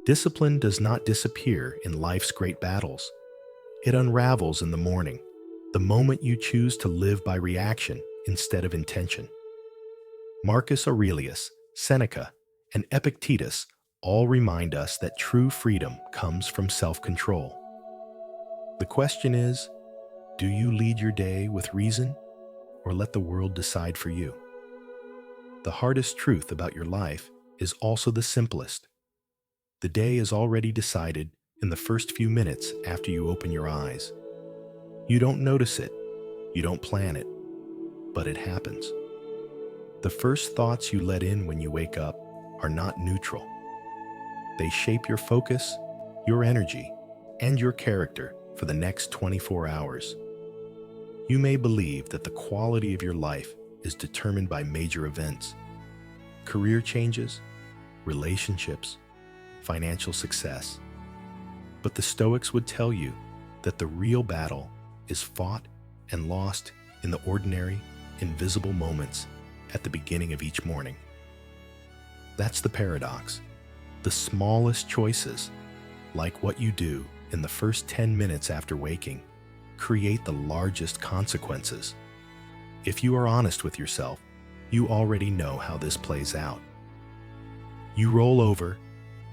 Discipline does not disappear in life's great battles. It unravels in the morning, the moment you choose to live by reaction instead of intention. Marcus Aurelius, Seneca, and Epictetus all remind us that true freedom comes from self-control. The question is, do you lead your day with reason or let the world decide for you? The hardest truth about your life is also the simplest. The day is already decided in the first few minutes after you open your eyes. You don't notice it, you don't plan it, but it happens. The first thoughts you let in when you wake up are not neutral. They shape your focus, your energy, and your character for the next 24 hours. You may believe that the quality of your life is determined by major events, career changes, relationships, financial success. But the Stoics would tell you that the real battle is fought and lost in the ordinary, invisible moments at the beginning of each morning. That's the paradox. The smallest choices, like what you do in the first 10 minutes after waking, create the largest consequences. If you are honest with yourself, you already know how this plays out. You roll over,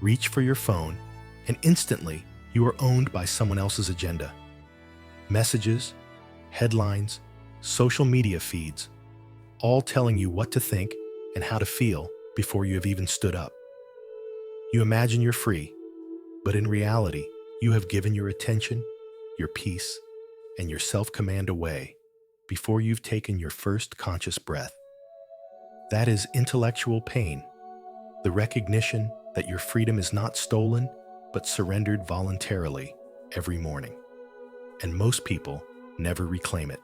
reach for your phone, and instantly you are owned by someone else's agenda. Messages, headlines, social media feeds, all telling you what to think and how to feel before you have even stood up. You imagine you're free, but in reality, you have given your attention, your peace, and your self-command away before you've taken your first conscious breath. That is intellectual pain, the recognition that your freedom is not stolen, but surrendered voluntarily every morning. And most people never reclaim it.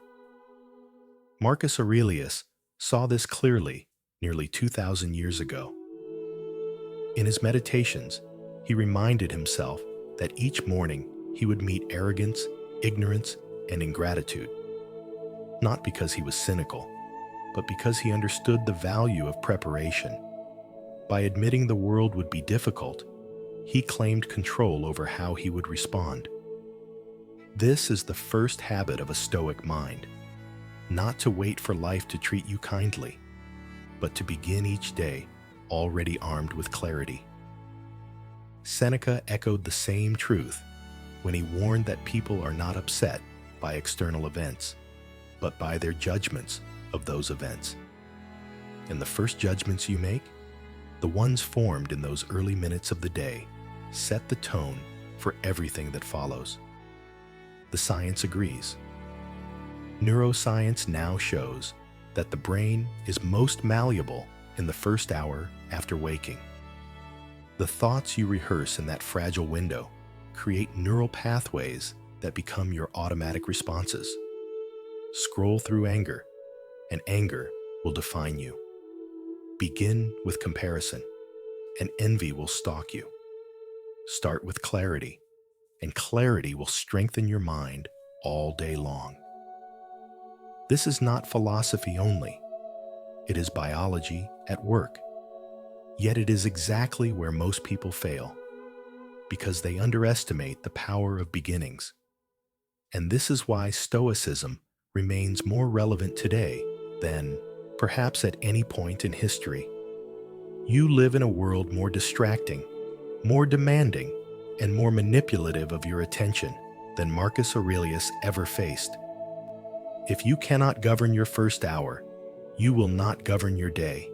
Marcus Aurelius saw this clearly nearly 2,000 years ago. In his meditations, he reminded himself that each morning he would meet arrogance, ignorance, and ingratitude. Not because he was cynical, but because he understood the value of preparation. By admitting the world would be difficult, he claimed control over how he would respond. This is the first habit of a Stoic mind, not to wait for life to treat you kindly, but to begin each day already armed with clarity. Seneca echoed the same truth when he warned that people are not upset by external events, but by their judgments of those events. And the first judgments you make, the ones formed in those early minutes of the day, set the tone for everything that follows. The science agrees. Neuroscience now shows that the brain is most malleable in the first hour after waking. The thoughts you rehearse in that fragile window create neural pathways that become your automatic responses. Scroll through anger, and anger will define you. Begin with comparison, and envy will stalk you. Start with clarity, and clarity will strengthen your mind all day long. This is not philosophy only. It is biology at work. Yet it is exactly where most people fail, because they underestimate the power of beginnings. And this is why Stoicism remains more relevant today than perhaps at any point in history. You live in a world more distracting, more demanding, and more manipulative of your attention than Marcus Aurelius ever faced. If you cannot govern your first hour, you will not govern your day.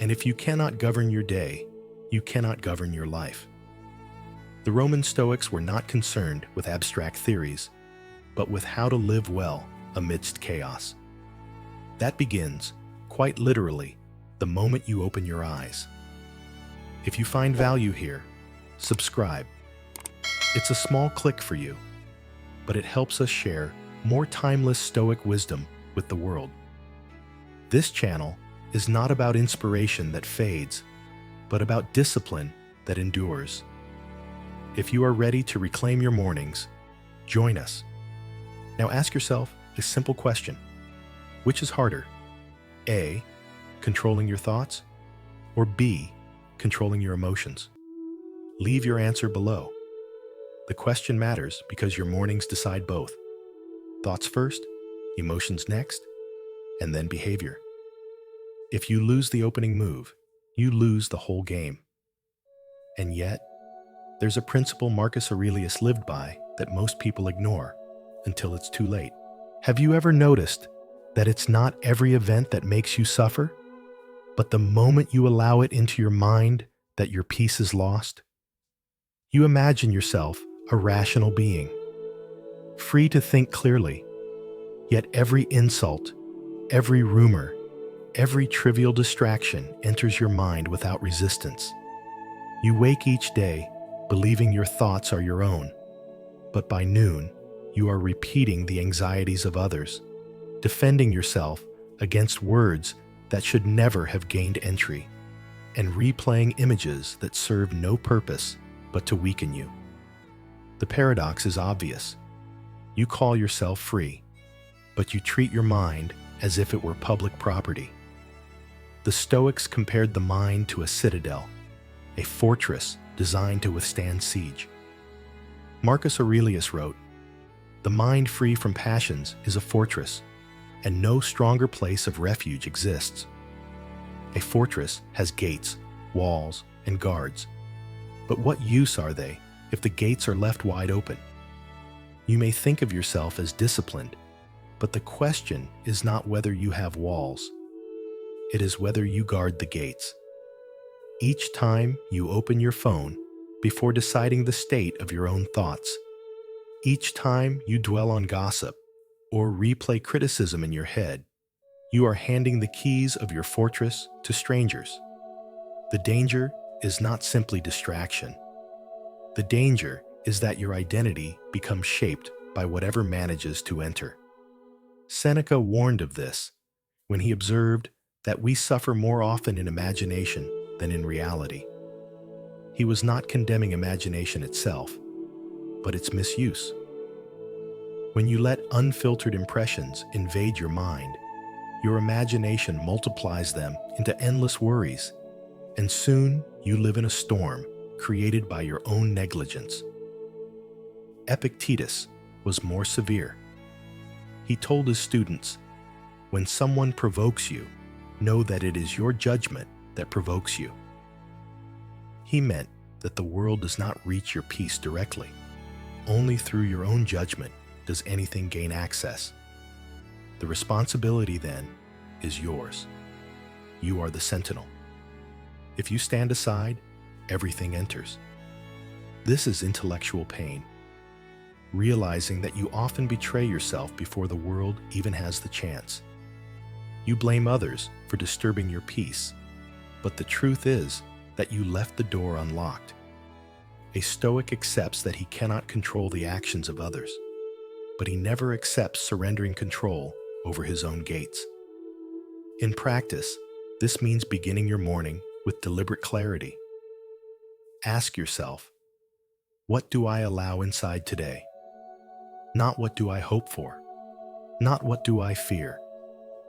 And if you cannot govern your day, you cannot govern your life. The Roman Stoics were not concerned with abstract theories, but with how to live well amidst chaos. That begins, quite literally, the moment you open your eyes. If you find value here, subscribe. It's a small click for you, but it helps us share more timeless Stoic wisdom with the world. This channel is not about inspiration that fades, but about discipline that endures. If you are ready to reclaim your mornings, join us. Now ask yourself a simple question. Which is harder? A, controlling your thoughts, or B, controlling your emotions? Leave your answer below. The question matters because your mornings decide both. Thoughts first, emotions next, and then behavior. If you lose the opening move, you lose the whole game. And yet, there's a principle Marcus Aurelius lived by that most people ignore until it's too late. Have you ever noticed that it's not every event that makes you suffer, but the moment you allow it into your mind that your peace is lost? You imagine yourself a rational being, free to think clearly, yet every insult, every rumor, every trivial distraction enters your mind without resistance. You wake each day believing your thoughts are your own, but by noon, you are repeating the anxieties of others, defending yourself against words that should never have gained entry, and replaying images that serve no purpose but to weaken you. The paradox is obvious. You call yourself free, but you treat your mind as if it were public property. The Stoics compared the mind to a citadel, a fortress designed to withstand siege. Marcus Aurelius wrote, "The mind free from passions is a fortress, and no stronger place of refuge exists." A fortress has gates, walls, and guards. But what use are they if the gates are left wide open? You may think of yourself as disciplined, but the question is not whether you have walls. It is whether you guard the gates. Each time you open your phone before deciding the state of your own thoughts, each time you dwell on gossip or replay criticism in your head, you are handing the keys of your fortress to strangers. The danger is not simply distraction. The danger is that your identity becomes shaped by whatever manages to enter. Seneca warned of this when he observed that we suffer more often in imagination than in reality. He was not condemning imagination itself, but its misuse. When you let unfiltered impressions invade your mind, your imagination multiplies them into endless worries, and soon you live in a storm created by your own negligence. Epictetus was more severe. He told his students, "When someone provokes you, know that it is your judgment that provokes you." He meant that the world does not reach your peace directly. Only through your own judgment does anything gain access. The responsibility, then, is yours. You are the sentinel. If you stand aside, everything enters. This is intellectual pain. Realizing that you often betray yourself before the world even has the chance. You blame others for disturbing your peace, but the truth is that you left the door unlocked. A Stoic accepts that he cannot control the actions of others, but he never accepts surrendering control over his own gates. In practice, this means beginning your morning with deliberate clarity. Ask yourself, what do I allow inside today? Not what do I hope for, not what do I fear,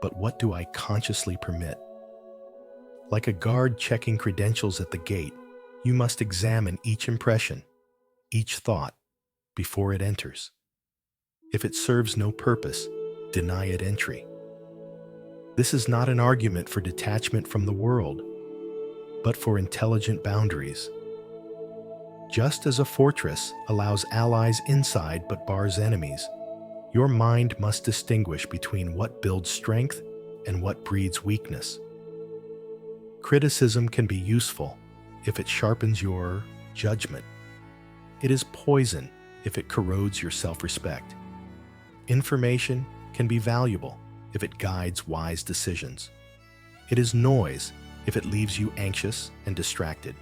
but what do I consciously permit? Like a guard checking credentials at the gate, you must examine each impression, each thought, before it enters. If it serves no purpose, deny it entry. This is not an argument for detachment from the world, but for intelligent boundaries. Just as a fortress allows allies inside but bars enemies, your mind must distinguish between what builds strength and what breeds weakness. Criticism can be useful if it sharpens your judgment. It is poison if it corrodes your self-respect. Information can be valuable if it guides wise decisions. It is noise if it leaves you anxious and distracted.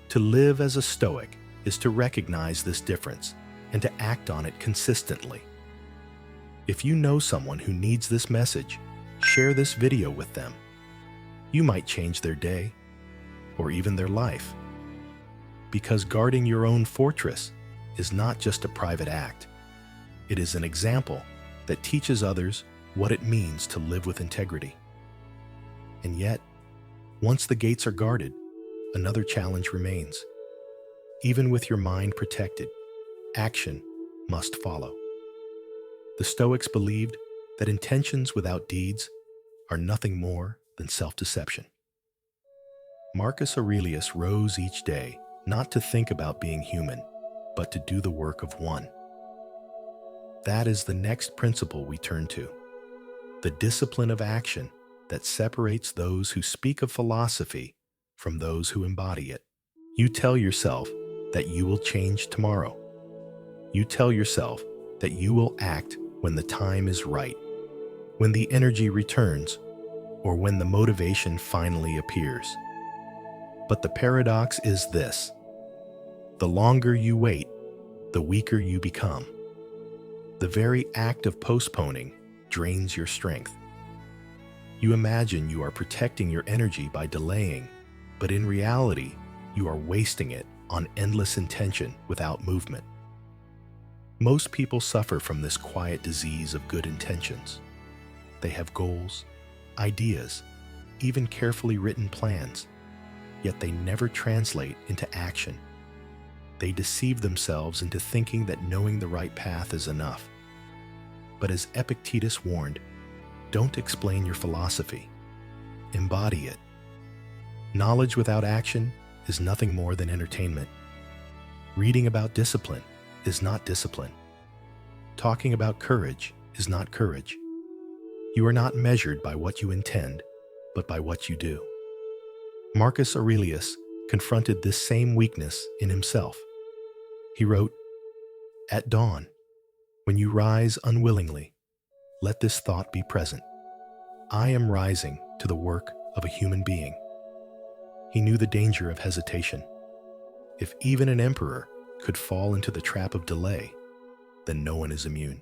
To live as a Stoic is to recognize this difference and to act on it consistently. If you know someone who needs this message, share this video with them. You might change their day or even their life. Because guarding your own fortress is not just a private act. It is an example that teaches others what it means to live with integrity. And yet, once the gates are guarded, another challenge remains. Even with your mind protected, action must follow. The Stoics believed that intentions without deeds are nothing more than self-deception. Marcus Aurelius rose each day not to think about being human, but to do the work of one. That is the next principle we turn to, the discipline of action that separates those who speak of philosophy from those who embody it. You tell yourself that you will change tomorrow. You tell yourself that you will act when the time is right, when the energy returns, or when the motivation finally appears. But the paradox is this: the longer you wait, the weaker you become. The very act of postponing drains your strength. You imagine you are protecting your energy by delaying, but in reality, you are wasting it on endless intention without movement. Most people suffer from this quiet disease of good intentions. They have goals, ideas, even carefully written plans, yet they never translate into action. They deceive themselves into thinking that knowing the right path is enough. But as Epictetus warned, don't explain your philosophy, embody it. Knowledge without action is nothing more than entertainment. Reading about discipline is not discipline. Talking about courage is not courage. You are not measured by what you intend, but by what you do. Marcus Aurelius confronted this same weakness in himself. He wrote, "At dawn, when you rise unwillingly, let this thought be present. I am rising to the work of a human being." He knew the danger of hesitation. If even an emperor could fall into the trap of delay, then no one is immune.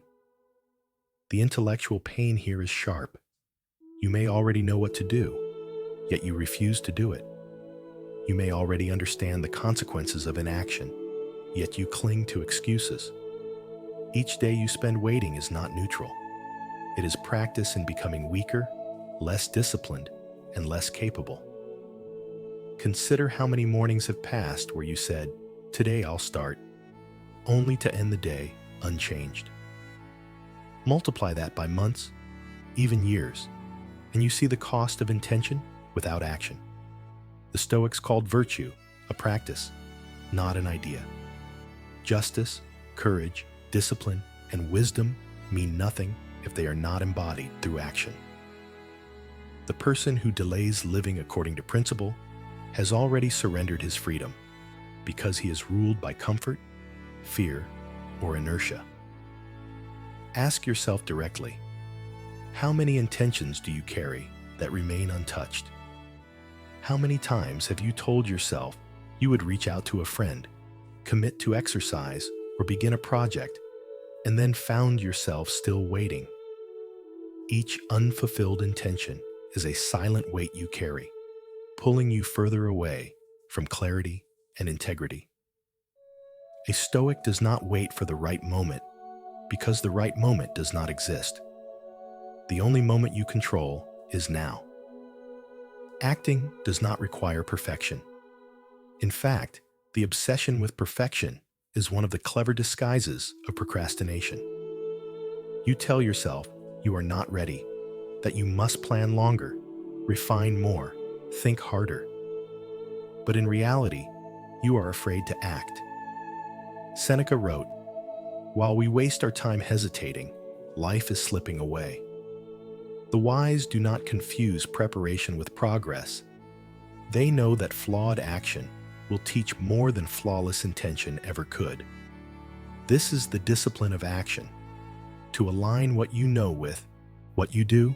The intellectual pain here is sharp. You may already know what to do, yet you refuse to do it. You may already understand the consequences of inaction, yet you cling to excuses. Each day you spend waiting is not neutral. It is practice in becoming weaker, less disciplined, and less capable. Consider how many mornings have passed where you said, "Today I'll start," only to end the day unchanged. Multiply that by months, even years, and you see the cost of intention without action. The Stoics called virtue a practice, not an idea. Justice, courage, discipline, and wisdom mean nothing if they are not embodied through action. The person who delays living according to principle has already surrendered his freedom because he is ruled by comfort, fear, or inertia. Ask yourself directly, how many intentions do you carry that remain untouched? How many times have you told yourself you would reach out to a friend, commit to exercise, or begin a project, and then found yourself still waiting? Each unfulfilled intention is a silent weight you carry, pulling you further away from clarity and integrity. A Stoic does not wait for the right moment because the right moment does not exist. The only moment you control is now. Acting does not require perfection. In fact, the obsession with perfection is one of the clever disguises of procrastination. You tell yourself you are not ready, that you must plan longer, refine more, think harder. But in reality, you are afraid to act. Seneca wrote, "While we waste our time hesitating, life is slipping away." The wise do not confuse preparation with progress. They know that flawed action will teach more than flawless intention ever could. This is the discipline of action, to align what you know with what you do,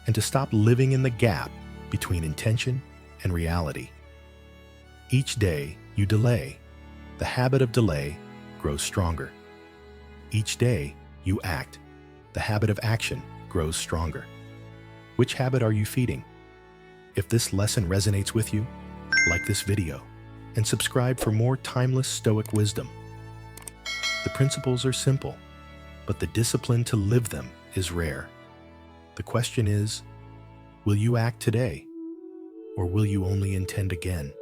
and to stop living in the gap between intention and reality. Each day you delay, the habit of delay grows stronger. Each day you act, the habit of action grows stronger. Which habit are you feeding? If this lesson resonates with you, like this video and subscribe for more timeless Stoic wisdom. The principles are simple, but the discipline to live them is rare. The question is, will you act today, or will you only intend again?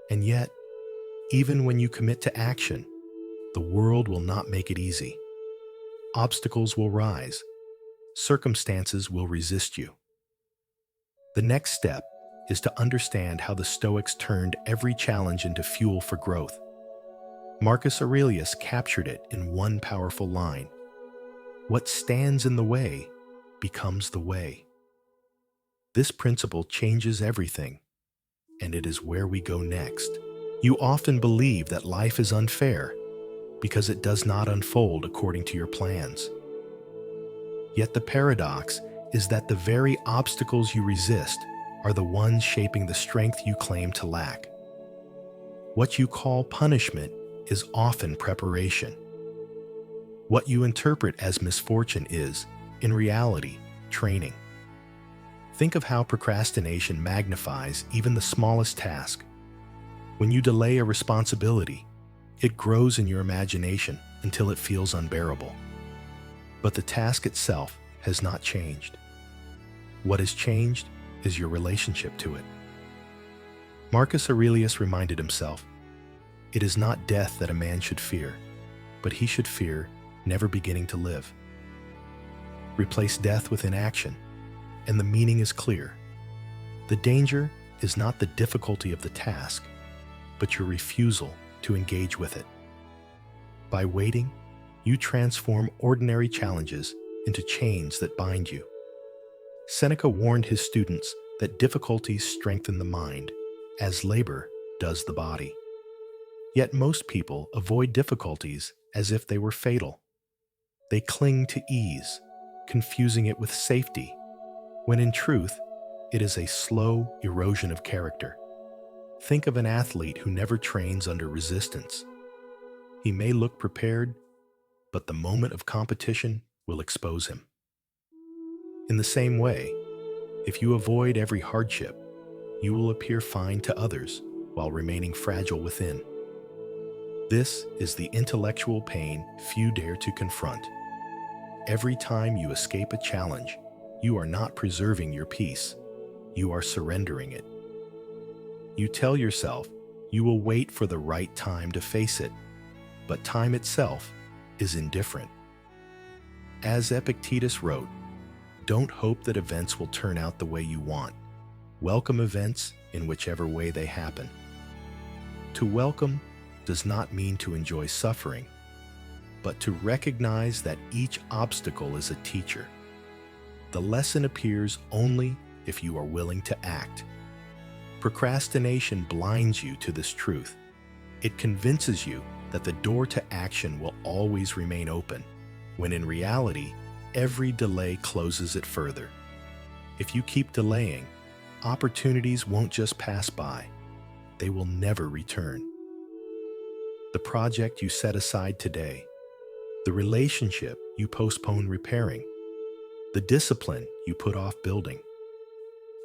And yet, Even when you commit to action, the world will not make it easy. Obstacles will rise. Circumstances will resist you. The next step is to understand how the Stoics turned every challenge into fuel for growth. Marcus Aurelius captured it in one powerful line: "What stands in the way becomes the way." This principle changes everything, and it is where we go next. You often believe that life is unfair because it does not unfold according to your plans. Yet the paradox is that the very obstacles you resist are the ones shaping the strength you claim to lack. What you call punishment is often preparation. What you interpret as misfortune is, in reality, training. Think of how procrastination magnifies even the smallest task. When you delay a responsibility, it grows in your imagination until it feels unbearable. But the task itself has not changed. What has changed is your relationship to it. Marcus Aurelius reminded himself, "It is not death that a man should fear, but he should fear never beginning to live." Replace death with inaction, and the meaning is clear. The danger is not the difficulty of the task, but your refusal to engage with it. By waiting, you transform ordinary challenges into chains that bind you. Seneca warned his students that difficulties strengthen the mind, as labor does the body. Yet most people avoid difficulties as if they were fatal. They cling to ease, confusing it with safety, when in truth, it is a slow erosion of character. Think of an athlete who never trains under resistance. He may look prepared, but the moment of competition will expose him. In the same way, if you avoid every hardship, you will appear fine to others while remaining fragile within. This is the intellectual pain few dare to confront. Every time you escape a challenge, you are not preserving your peace, you are surrendering it. You tell yourself you will wait for the right time to face it, but time itself is indifferent. As Epictetus wrote, "Don't hope that events will turn out the way you want. Welcome events in whichever way they happen." To welcome does not mean to enjoy suffering, but to recognize that each obstacle is a teacher. The lesson appears only if you are willing to act. Procrastination blinds you to this truth. It convinces you that the door to action will always remain open, when in reality, every delay closes it further. If you keep delaying, opportunities won't just pass by, they will never return. The project you set aside today, the relationship you postpone repairing, the discipline you put off building,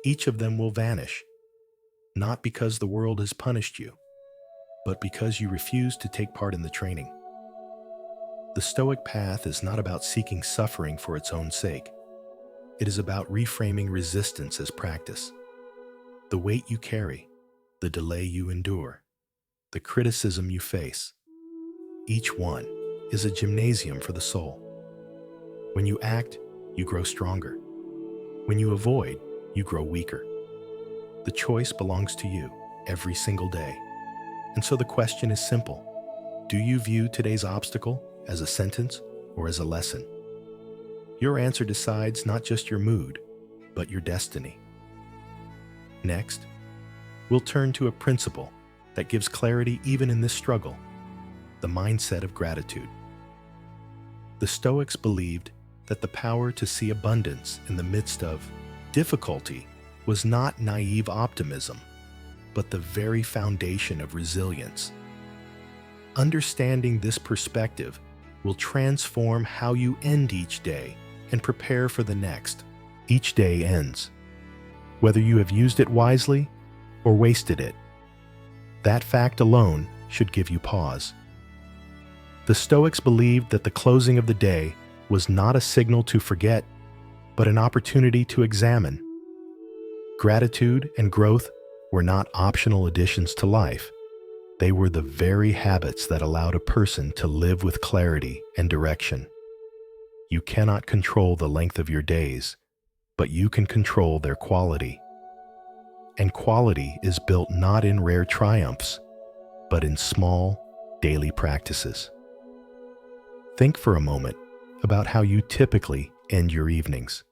each of them will vanish, not because the world has punished you, but because you refuse to take part in the training. The Stoic path is not about seeking suffering for its own sake. It is about reframing resistance as practice. The weight you carry, the delay you endure, the criticism you face, each one is a gymnasium for the soul. When you act, you grow stronger. When you avoid, you grow weaker. The choice belongs to you every single day. And so the question is simple. Do you view today's obstacle as a sentence or as a lesson? Your answer decides not just your mood, but your destiny. Next, we'll turn to a principle that gives clarity even in this struggle, the mindset of gratitude. The Stoics believed that the power to see abundance in the midst of difficulty was not naive optimism, but the very foundation of resilience. Understanding this perspective will transform how you end each day and prepare for the next. Each day ends, whether you have used it wisely or wasted it. That fact alone should give you pause. The Stoics believed that the closing of the day was not a signal to forget, but an opportunity to examine. Gratitude and growth were not optional additions to life. They were the very habits that allowed a person to live with clarity and direction. You cannot control the length of your days, but you can control their quality. And quality is built not in rare triumphs, but in small, daily practices. Think for a moment about how you typically end your evenings.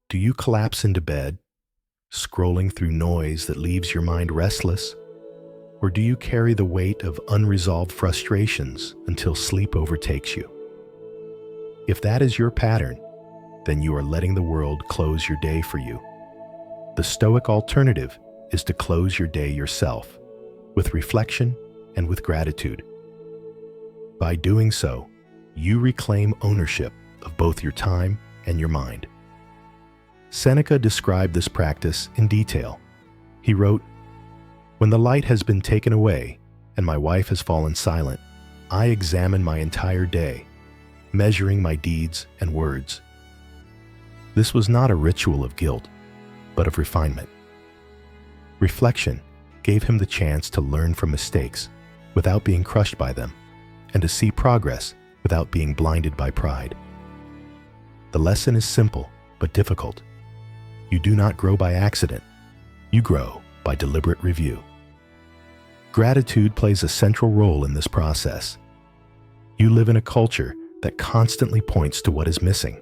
Do you collapse into bed, scrolling through noise that leaves your mind restless? Or do you carry the weight of unresolved frustrations until sleep overtakes you? If that is your pattern, then you are letting the world close your day for you. The Stoic alternative is to close your day yourself, with reflection and with gratitude. By doing so, you reclaim ownership of both your time and your mind. Seneca described this practice in detail. He wrote, "When the light has been taken away and my wife has fallen silent, I examine my entire day, measuring my deeds and words." This was not a ritual of guilt, but of refinement. Reflection gave him the chance to learn from mistakes without being crushed by them, and to see progress without being blinded by pride. The lesson is simple but difficult. You do not grow by accident. You grow by deliberate review. Gratitude plays a central role in this process. You live in a culture that constantly points to what is missing.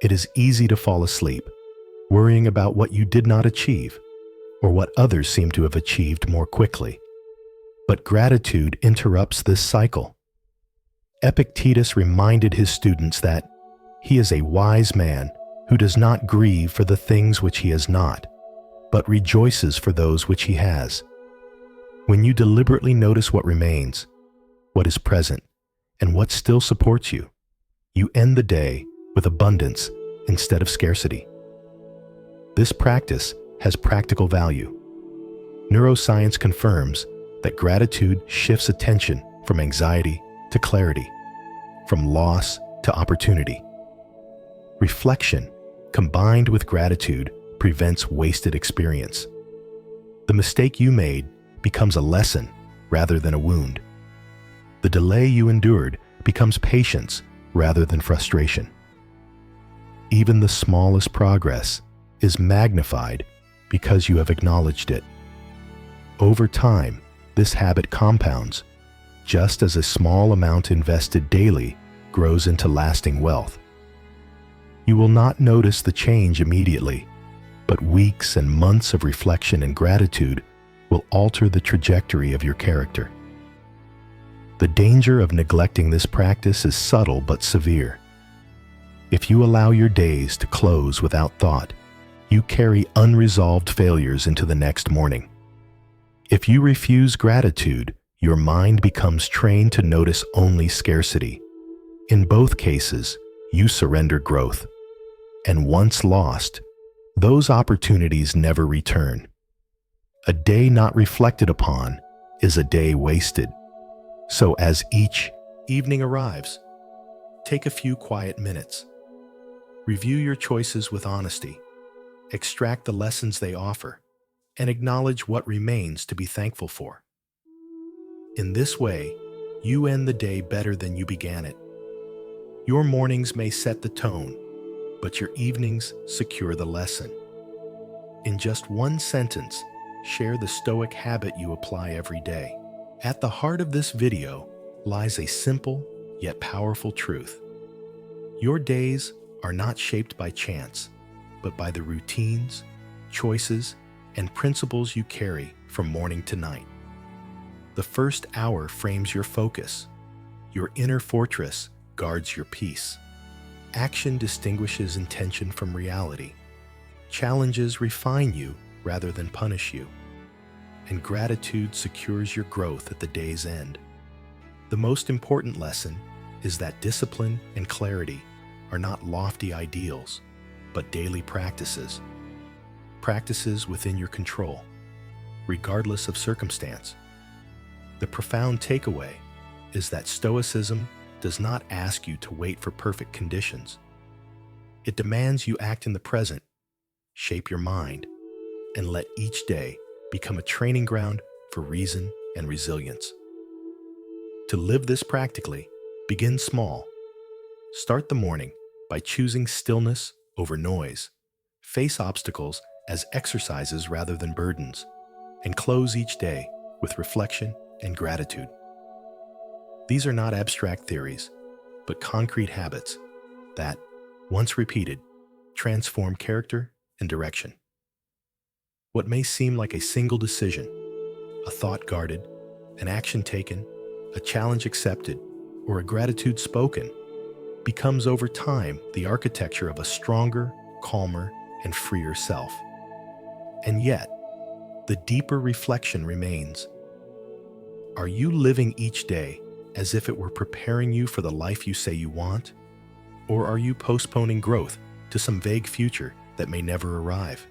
It is easy to fall asleep, worrying about what you did not achieve, or what others seem to have achieved more quickly. But gratitude interrupts this cycle. Epictetus reminded his students that he is a wise man who does not grieve for the things which he has not, but rejoices for those which he has. When you deliberately notice what remains, what is present, and what still supports you, you end the day with abundance instead of scarcity. This practice has practical value. Neuroscience confirms that gratitude shifts attention from anxiety to clarity, from loss to opportunity. Reflection, combined with gratitude, prevents wasted experience. The mistake you made becomes a lesson rather than a wound. The delay you endured becomes patience rather than frustration. Even the smallest progress is magnified because you have acknowledged it. Over time, this habit compounds, just as a small amount invested daily grows into lasting wealth. You will not notice the change immediately, but weeks and months of reflection and gratitude will alter the trajectory of your character. The danger of neglecting this practice is subtle but severe. If you allow your days to close without thought, you carry unresolved failures into the next morning. If you refuse gratitude, your mind becomes trained to notice only scarcity. In both cases, you surrender growth. And once lost, those opportunities never return. A day not reflected upon is a day wasted. So as each evening arrives, take a few quiet minutes. Review your choices with honesty, extract the lessons they offer, and acknowledge what remains to be thankful for. In this way, you end the day better than you began it. Your mornings may set the tone, but your evenings secure the lesson. In just one sentence, share the Stoic habit you apply every day. At the heart of this video lies a simple yet powerful truth. Your days are not shaped by chance, but by the routines, choices, and principles you carry from morning to night. The first hour frames your focus. Your inner fortress guards your peace. Action distinguishes intention from reality. Challenges refine you rather than punish you. And gratitude secures your growth at the day's end. The most important lesson is that discipline and clarity are not lofty ideals, but daily practices. Practices within your control, regardless of circumstance. The profound takeaway is that Stoicism does not ask you to wait for perfect conditions. It demands you act in the present, shape your mind, and let each day become a training ground for reason and resilience. To live this practically, begin small. Start the morning by choosing stillness over noise. Face obstacles as exercises rather than burdens, and close each day with reflection and gratitude. These are not abstract theories, but concrete habits that, once repeated, transform character and direction. What may seem like a single decision, a thought guarded, an action taken, a challenge accepted, or a gratitude spoken, becomes over time the architecture of a stronger, calmer, and freer self. And yet, the deeper reflection remains. Are you living each day as if it were preparing you for the life you say you want? Or are you postponing growth to some vague future that may never arrive?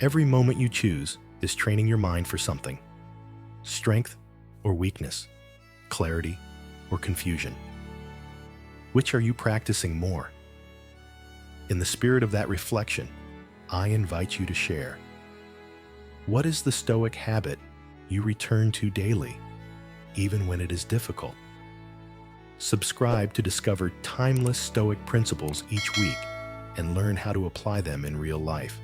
Every moment you choose is training your mind for something: strength or weakness, clarity or confusion. Which are you practicing more? In the spirit of that reflection, I invite you to share. What is the Stoic habit you return to daily, even when it is difficult? Subscribe to discover timeless Stoic principles each week and learn how to apply them in real life.